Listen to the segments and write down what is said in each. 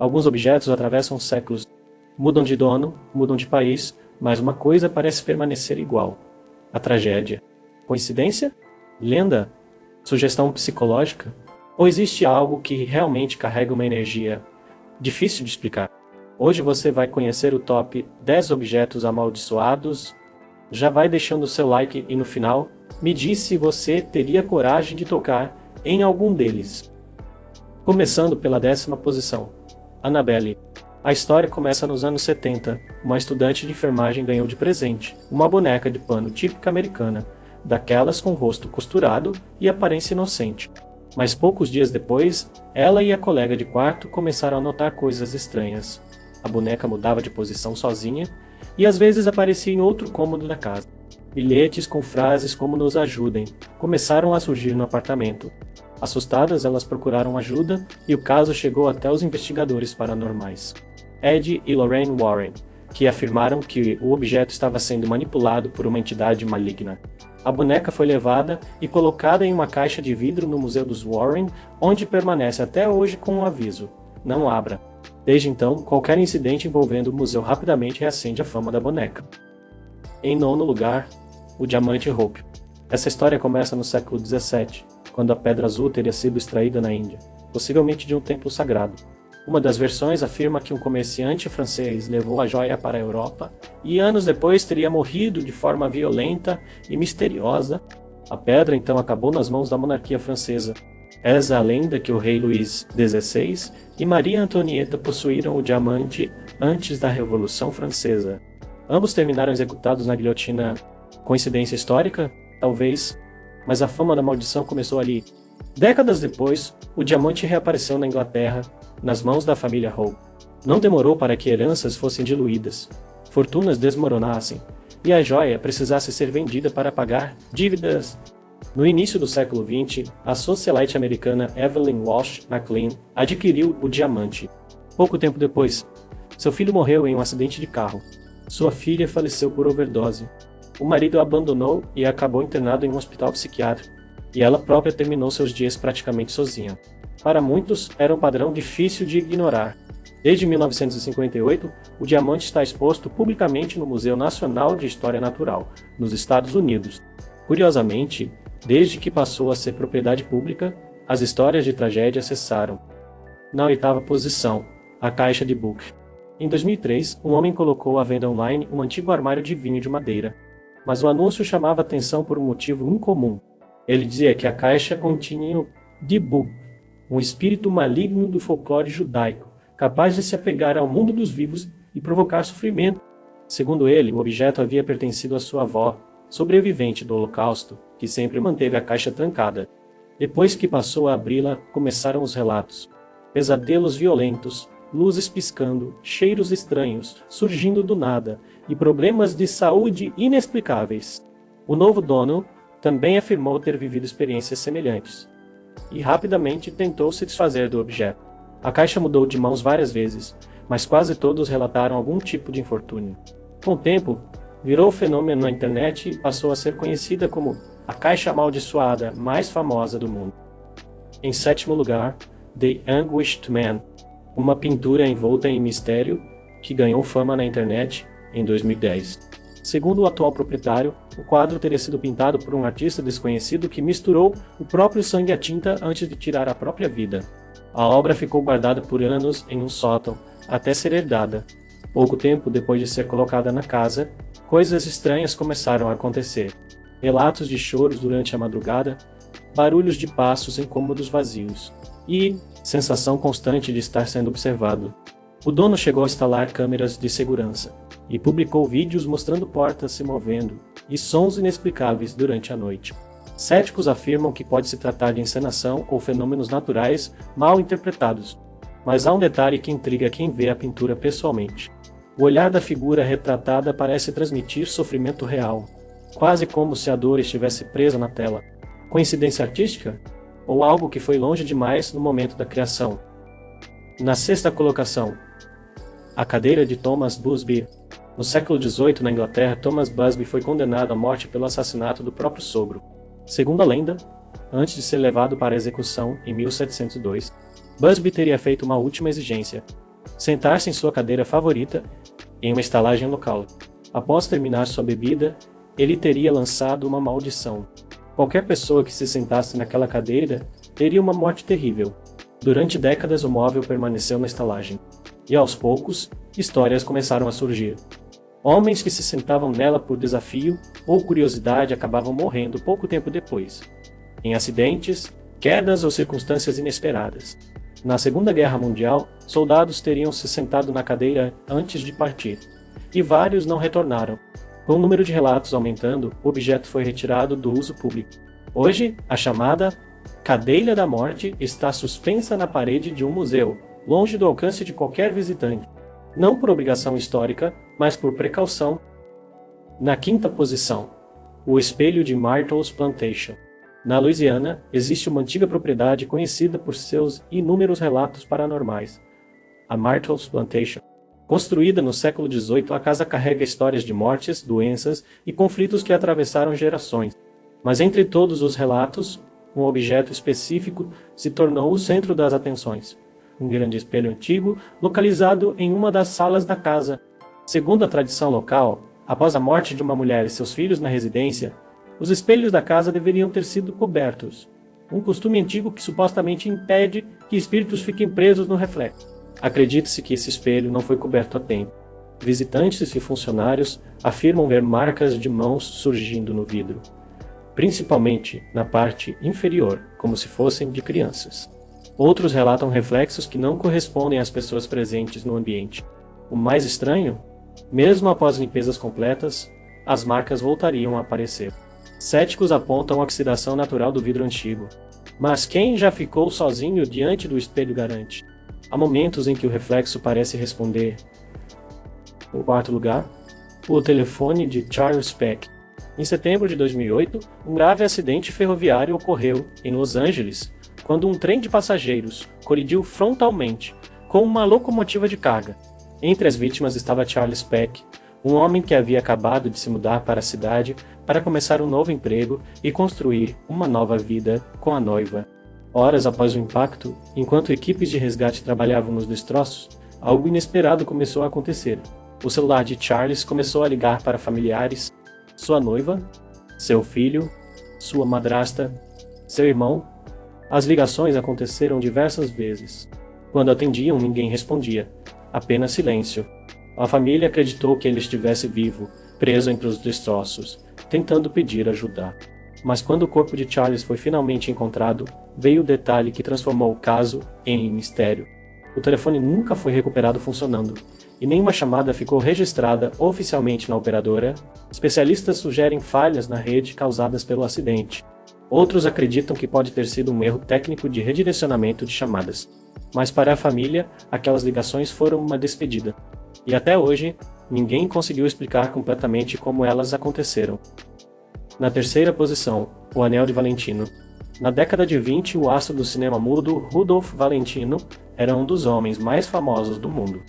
Alguns objetos atravessam os séculos, mudam de dono, mudam de país, mas uma coisa parece permanecer igual: a tragédia. Coincidência? Lenda? Sugestão psicológica? Ou existe algo que realmente carrega uma energia difícil de explicar? Hoje você vai conhecer o top 10 objetos amaldiçoados. Já vai deixando o seu like e no final, me diz se você teria coragem de tocar em algum deles. Começando pela 10ª posição. Annabelle. A história começa nos anos 70. Uma estudante de enfermagem ganhou de presente uma boneca de pano típica americana, daquelas com o rosto costurado e aparência inocente. Mas poucos dias depois, ela e a colega de quarto começaram a notar coisas estranhas. A boneca mudava de posição sozinha e às vezes aparecia em outro cômodo da casa. Bilhetes com frases como "nos ajudem" começaram a surgir no apartamento. Assustadas, elas procuraram ajuda e o caso chegou até os investigadores paranormais, Ed e Lorraine Warren, que afirmaram que o objeto estava sendo manipulado por uma entidade maligna. A boneca foi levada e colocada em uma caixa de vidro no Museu dos Warren, onde permanece até hoje com um aviso: "Não abra". Desde então, qualquer incidente envolvendo o museu rapidamente reacende a fama da boneca. Em 9º lugar, o diamante Hope. Essa história começa no século XVII, quando a pedra azul teria sido extraída na Índia, possivelmente de um templo sagrado. Uma das versões afirma que um comerciante francês levou a joia para a Europa e anos depois teria morrido de forma violenta e misteriosa. A pedra então acabou nas mãos da monarquia francesa. Reza a lenda que o rei Luís XVI e Maria Antonieta possuíram o diamante antes da Revolução Francesa. Ambos terminaram executados na guilhotina. Coincidência histórica? Talvez. Mas a fama da maldição começou ali. Décadas depois, o diamante reapareceu na Inglaterra, nas mãos da família Hope. Não demorou para que heranças fossem diluídas, fortunas desmoronassem, e a joia precisasse ser vendida para pagar dívidas. No início do século XX, a socialite americana Evelyn Walsh McLean adquiriu o diamante. Pouco tempo depois, seu filho morreu em um acidente de carro. Sua filha faleceu por overdose. O marido a abandonou e acabou internado em um hospital psiquiátrico, e ela própria terminou seus dias praticamente sozinha. Para muitos, era um padrão difícil de ignorar. Desde 1958, o diamante está exposto publicamente no Museu Nacional de História Natural, nos Estados Unidos. Curiosamente, desde que passou a ser propriedade pública, as histórias de tragédia cessaram. Na 8ª posição, a caixa de Book. Em 2003, um homem colocou à venda online um antigo armário de vinho de madeira. Mas o anúncio chamava atenção por um motivo incomum. Ele dizia que a caixa continha o Dibuk, um espírito maligno do folclore judaico, capaz de se apegar ao mundo dos vivos e provocar sofrimento. Segundo ele, o objeto havia pertencido à sua avó, sobrevivente do Holocausto, que sempre manteve a caixa trancada. Depois que passou a abri-la, começaram os relatos. Pesadelos violentos, luzes piscando, cheiros estranhos, surgindo do nada, e problemas de saúde inexplicáveis. O novo dono também afirmou ter vivido experiências semelhantes, e rapidamente tentou se desfazer do objeto. A caixa mudou de mãos várias vezes, mas quase todos relataram algum tipo de infortúnio. Com o tempo, virou fenômeno na internet e passou a ser conhecida como a caixa amaldiçoada mais famosa do mundo. Em 7º lugar, The Anguished Man, uma pintura envolta em mistério que ganhou fama na internet em 2010. Segundo o atual proprietário, o quadro teria sido pintado por um artista desconhecido que misturou o próprio sangue à tinta antes de tirar a própria vida. A obra ficou guardada por anos em um sótão, até ser herdada. Pouco tempo depois de ser colocada na casa, coisas estranhas começaram a acontecer. Relatos de choros durante a madrugada, barulhos de passos em cômodos vazios e sensação constante de estar sendo observado. O dono chegou a instalar câmeras de segurança e publicou vídeos mostrando portas se movendo e sons inexplicáveis durante a noite. Céticos afirmam que pode se tratar de encenação ou fenômenos naturais mal interpretados, mas há um detalhe que intriga quem vê a pintura pessoalmente. O olhar da figura retratada parece transmitir sofrimento real, quase como se a dor estivesse presa na tela. Coincidência artística? Ou algo que foi longe demais no momento da criação? Na 6ª colocação, a cadeira de Thomas Busby. No século XVIII, na Inglaterra, Thomas Busby foi condenado à morte pelo assassinato do próprio sogro. Segundo a lenda, antes de ser levado para a execução em 1702, Busby teria feito uma última exigência: sentar-se em sua cadeira favorita em uma estalagem local. Após terminar sua bebida, ele teria lançado uma maldição. Qualquer pessoa que se sentasse naquela cadeira teria uma morte terrível. Durante décadas o móvel permaneceu na estalagem. E aos poucos, histórias começaram a surgir. Homens que se sentavam nela por desafio ou curiosidade acabavam morrendo pouco tempo depois, em acidentes, quedas ou circunstâncias inesperadas. Na Segunda Guerra Mundial, soldados teriam se sentado na cadeira antes de partir, e vários não retornaram. Com o número de relatos aumentando, o objeto foi retirado do uso público. Hoje, a chamada Cadeira da Morte está suspensa na parede de um museu, longe do alcance de qualquer visitante. Não por obrigação histórica, mas por precaução. Na quinta posição, o espelho de Myrtle's Plantation. Na Louisiana, existe uma antiga propriedade conhecida por seus inúmeros relatos paranormais, a Myrtle's Plantation. Construída no século XVIII, a casa carrega histórias de mortes, doenças e conflitos que atravessaram gerações. Mas entre todos os relatos, um objeto específico se tornou o centro das atenções. Um grande espelho antigo, localizado em uma das salas da casa. Segundo a tradição local, após a morte de uma mulher e seus filhos na residência, os espelhos da casa deveriam ter sido cobertos. Um costume antigo que supostamente impede que espíritos fiquem presos no reflexo. Acredita-se que esse espelho não foi coberto a tempo. Visitantes e funcionários afirmam ver marcas de mãos surgindo no vidro, principalmente na parte inferior, como se fossem de crianças. Outros relatam reflexos que não correspondem às pessoas presentes no ambiente. O mais estranho, mesmo após limpezas completas, as marcas voltariam a aparecer. Céticos apontam a oxidação natural do vidro antigo. Mas quem já ficou sozinho diante do espelho garante? Há momentos em que o reflexo parece responder. Em quarto lugar, o telefone de Charles Peck. Em setembro de 2008, um grave acidente ferroviário ocorreu em Los Angeles, quando um trem de passageiros colidiu frontalmente com uma locomotiva de carga. Entre as vítimas estava Charles Peck, um homem que havia acabado de se mudar para a cidade para começar um novo emprego e construir uma nova vida com a noiva. Horas após o impacto, enquanto equipes de resgate trabalhavam nos destroços, algo inesperado começou a acontecer. O celular de Charles começou a ligar para familiares, sua noiva, seu filho, sua madrasta, seu irmão. As ligações aconteceram diversas vezes. Quando atendiam, ninguém respondia, apenas silêncio. A família acreditou que ele estivesse vivo, preso entre os destroços, tentando pedir ajuda. Mas quando o corpo de Charles foi finalmente encontrado, veio o detalhe que transformou o caso em mistério. O telefone nunca foi recuperado funcionando, e nenhuma chamada ficou registrada oficialmente na operadora. Especialistas sugerem falhas na rede causadas pelo acidente. Outros acreditam que pode ter sido um erro técnico de redirecionamento de chamadas. Mas para a família, aquelas ligações foram uma despedida. E até hoje, ninguém conseguiu explicar completamente como elas aconteceram. Na terceira posição, o Anel de Valentino. Na década de 20, o astro do cinema mudo Rudolph Valentino era um dos homens mais famosos do mundo.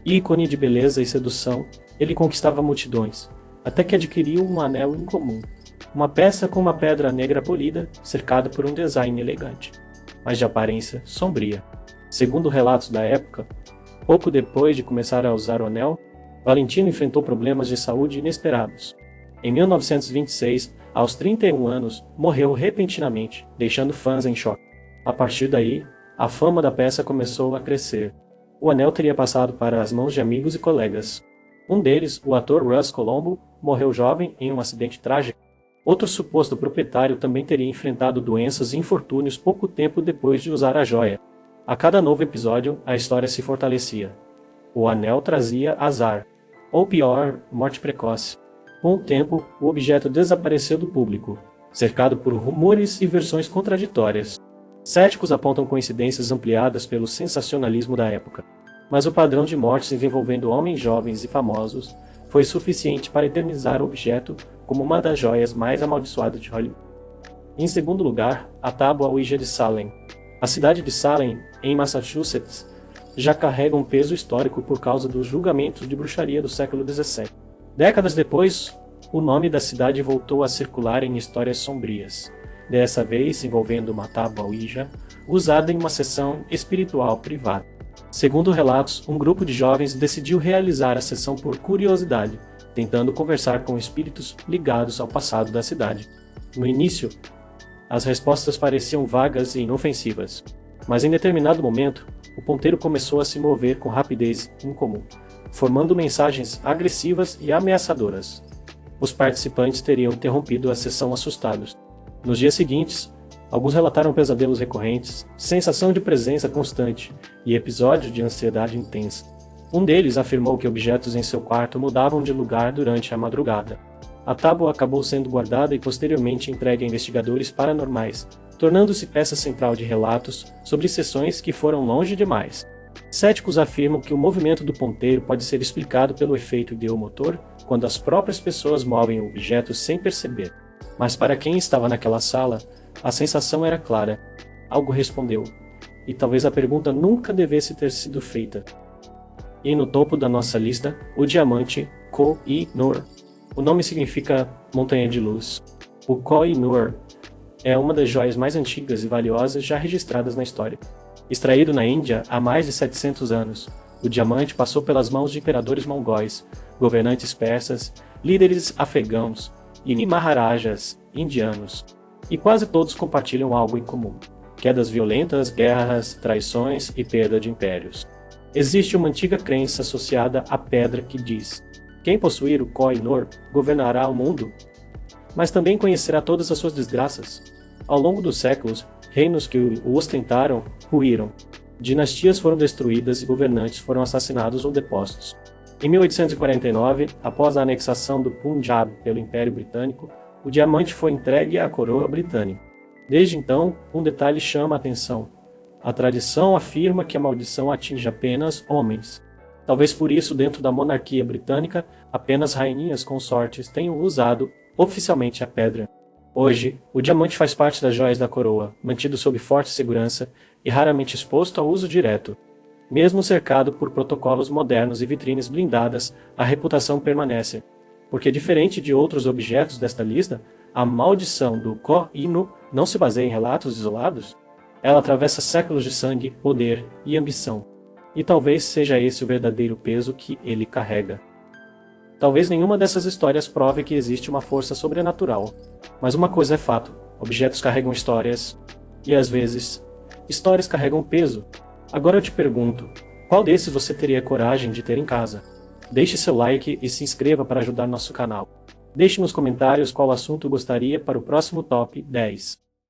Ícone de beleza e sedução, ele conquistava multidões, até que adquiriu um anel incomum. Uma peça com uma pedra negra polida, cercada por um design elegante, mas de aparência sombria. Segundo relatos da época, pouco depois de começar a usar o anel, Valentino enfrentou problemas de saúde inesperados. Em 1926, aos 31 anos, morreu repentinamente, deixando fãs em choque. A partir daí, a fama da peça começou a crescer. O anel teria passado para as mãos de amigos e colegas. Um deles, o ator Russ Colombo, morreu jovem em um acidente trágico. Outro suposto proprietário também teria enfrentado doenças e infortúnios pouco tempo depois de usar a joia. A cada novo episódio, a história se fortalecia. O anel trazia azar, ou pior, morte precoce. Com o tempo, o objeto desapareceu do público, cercado por rumores e versões contraditórias. Céticos apontam coincidências ampliadas pelo sensacionalismo da época, mas o padrão de mortes envolvendo homens jovens e famosos foi suficiente para eternizar o objeto como uma das joias mais amaldiçoadas de Hollywood. Em segundo lugar, a tábua Ouija de Salem. A cidade de Salem, em Massachusetts, já carrega um peso histórico por causa dos julgamentos de bruxaria do século XVII. Décadas depois, o nome da cidade voltou a circular em histórias sombrias, dessa vez envolvendo uma tábua Ouija, usada em uma sessão espiritual privada. Segundo relatos, um grupo de jovens decidiu realizar a sessão por curiosidade, tentando conversar com espíritos ligados ao passado da cidade. No início, as respostas pareciam vagas e inofensivas, mas em determinado momento, o ponteiro começou a se mover com rapidez incomum, formando mensagens agressivas e ameaçadoras. Os participantes teriam interrompido a sessão assustados. Nos dias seguintes, alguns relataram pesadelos recorrentes, sensação de presença constante e episódios de ansiedade intensa. Um deles afirmou que objetos em seu quarto mudavam de lugar durante a madrugada. A tábua acabou sendo guardada e posteriormente entregue a investigadores paranormais, tornando-se peça central de relatos sobre sessões que foram longe demais. Céticos afirmam que o movimento do ponteiro pode ser explicado pelo efeito ideomotor, quando as próprias pessoas movem o objeto sem perceber. Mas para quem estava naquela sala, a sensação era clara. Algo respondeu, e talvez a pergunta nunca devesse ter sido feita. E no topo da nossa lista, o diamante Koh-i-Noor. O nome significa montanha de luz. O Koh-i-Noor é uma das joias mais antigas e valiosas já registradas na história. Extraído na Índia há mais de 700 anos, o diamante passou pelas mãos de imperadores mongóis, governantes persas, líderes afegãos e maharajas indianos. E quase todos compartilham algo em comum: quedas violentas, guerras, traições e perda de impérios. Existe uma antiga crença associada à pedra que diz: quem possuir o Koh-i-Noor governará o mundo, mas também conhecerá todas as suas desgraças. Ao longo dos séculos, reinos que o ostentaram ruíram. Dinastias foram destruídas e governantes foram assassinados ou depostos. Em 1849, após a anexação do Punjab pelo Império Britânico, o diamante foi entregue à coroa britânica. Desde então, um detalhe chama a atenção. A tradição afirma que a maldição atinge apenas homens. Talvez por isso, dentro da monarquia britânica, apenas rainhas consortes tenham usado oficialmente a pedra. Hoje, o diamante faz parte das joias da coroa, mantido sob forte segurança e raramente exposto ao uso direto. Mesmo cercado por protocolos modernos e vitrines blindadas, a reputação permanece. Porque, diferente de outros objetos desta lista, a maldição do Koh-i-Noor não se baseia em relatos isolados. Ela atravessa séculos de sangue, poder e ambição. E talvez seja esse o verdadeiro peso que ele carrega. Talvez nenhuma dessas histórias prove que existe uma força sobrenatural. Mas uma coisa é fato: objetos carregam histórias. E às vezes, histórias carregam peso. Agora eu te pergunto, qual desses você teria coragem de ter em casa? Deixe seu like e se inscreva para ajudar nosso canal. Deixe nos comentários qual assunto gostaria para o próximo Top 10.